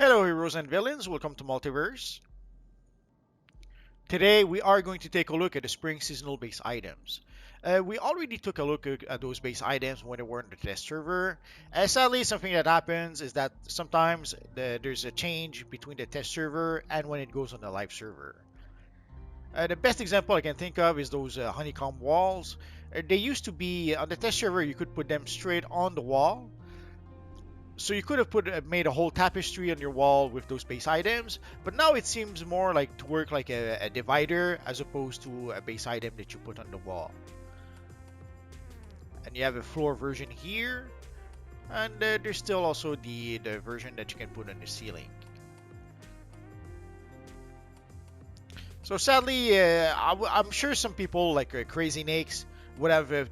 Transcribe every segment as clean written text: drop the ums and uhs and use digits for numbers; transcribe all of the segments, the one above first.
Hello heroes and villains, welcome to Multiverse. Today we are going to take a look at the spring seasonal base items. We already took a look at those base items when they were in the test server. Sadly, something that happens is that sometimes there's a change between the test server and when it goes on the live server. The best example I can think of is those honeycomb walls. They used to be on the test server, you could put them straight on the wall. So you could have made a whole tapestry on your wall with those base items, but now it seems more like to work like a divider as opposed to a base item that you put on the wall. And you have a floor version here, and there's still also the version that you can put on the ceiling. So sadly, I'm sure some people like Crazy Nicks would have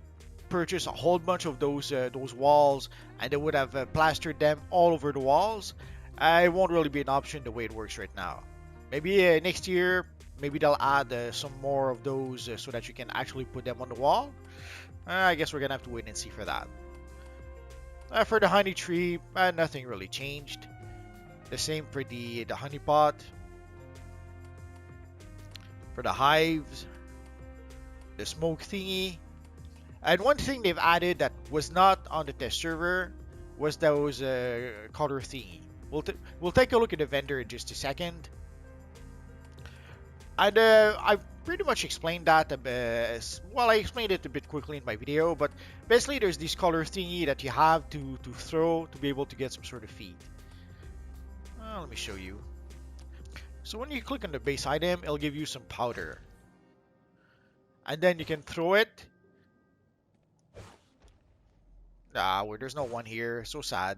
purchased a whole bunch of those walls, and they would have plastered them all over the walls. It won't really be an option the way it works right now. Maybe next year, maybe they'll add some more of those so that you can actually put them on the wall. I guess we're gonna have to wait and see for that. For the honey tree, nothing really changed. The same for the honey pot. For the hives, the smoke thingy. And one thing they've added that was not on the test server was those color thingy. We'll take a look at the vendor in just a second. And I've pretty much explained that well, I explained it a bit quickly in my video, but basically there's this color thingy that you have to throw to be able to get some sort of feed. Let me show you. So when you click on the base item, it'll give you some powder. And then you can throw it. Where there's no one here. So sad.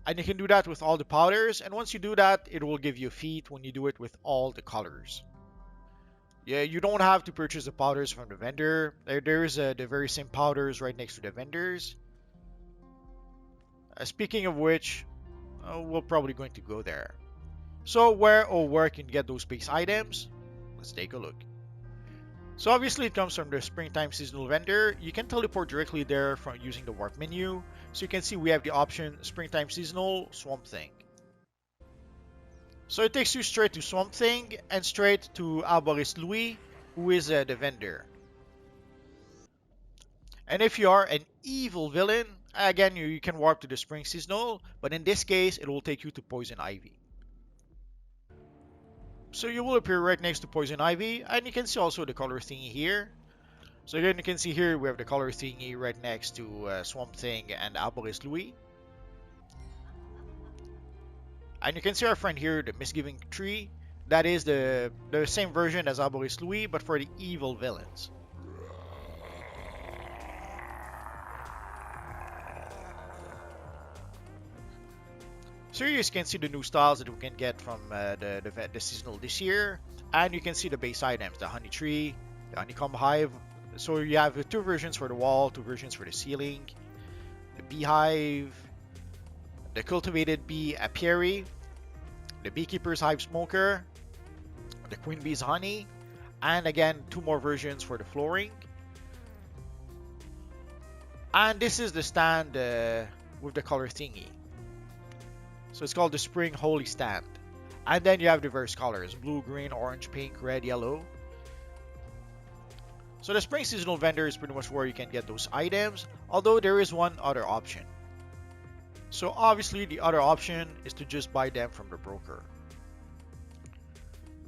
And you can do that with all the powders. And once you do that, it will give you feet when you do it with all the colors. Yeah, you don't have to purchase the powders from the vendor. There's the very same powders right next to the vendors. Speaking of which, we're probably going to go there. So where can you get those base items? Let's take a look. So obviously it comes from the springtime seasonal vendor. You can teleport directly there from using the warp menu. So you can see we have the option springtime seasonal swamp thing. So it takes you straight to Swamp Thing and straight to Alvarez Louis, who is the vendor. And if you are an evil villain, again you can warp to the spring seasonal, but in this case it will take you to Poison Ivy. So you will appear right next to Poison Ivy, and you can see also the color thingy here. So again, you can see here we have the color thingy right next to Swamp Thing and Alvarez Louis. And you can see our friend here, the Misgiving Tree. That is the same version as Alvarez Louis, but for the evil villains. So here you can see the new styles that we can get from the seasonal this year. And you can see the base items, the honey tree, the honeycomb hive. So you have two versions for the wall, two versions for the ceiling. The beehive, the cultivated bee apiary, the beekeeper's hive smoker, the queen bee's honey, and again, two more versions for the flooring. And this is the stand with the color thingy. So it's called the Spring Holy Stand. And then you have diverse colors, blue, green, orange, pink, red, yellow. So the spring seasonal vendor is pretty much where you can get those items, although there is one other option. So obviously the other option is to just buy them from the broker.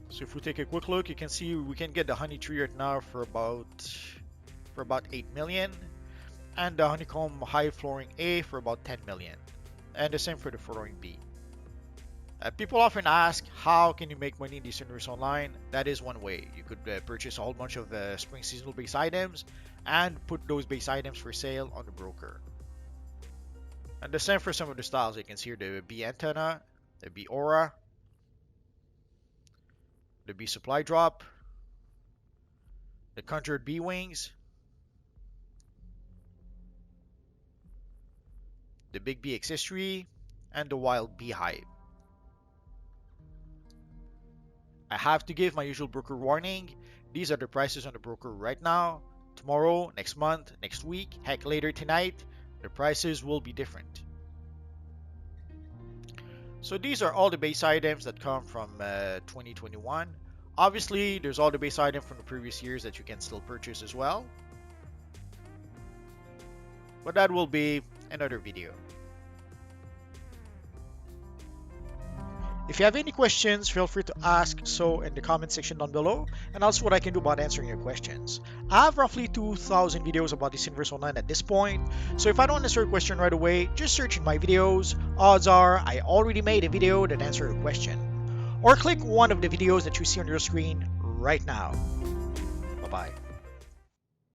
So if we take a quick look, you can see we can get the honey tree right now for about 8 million, and the honeycomb hive flooring A for about 10 million. And the same for the flooring B. People often ask, how can you make money in this universe online? That is one way. You could purchase a whole bunch of spring seasonal base items and put those base items for sale on the broker. And the same for some of the styles. You can see here the bee antenna, the bee aura, the bee supply drop, the conjured bee wings, the big bee accessory, and the wild beehive. I have to give my usual broker warning. These are the prices on the broker right now. Tomorrow, next month, next week, heck later tonight, the prices will be different. So these are all the base items that come from 2021. Obviously, there's all the base items from the previous years that you can still purchase as well. But that will be another video. If you have any questions, feel free to ask so in the comment section down below, and I'll see what I can do about answering your questions. I have roughly 2,000 videos about this Universe Online at this point, so if I don't answer your question right away, just search in my videos. Odds are I already made a video that answers your question. Or click one of the videos that you see on your screen right now. Bye-bye.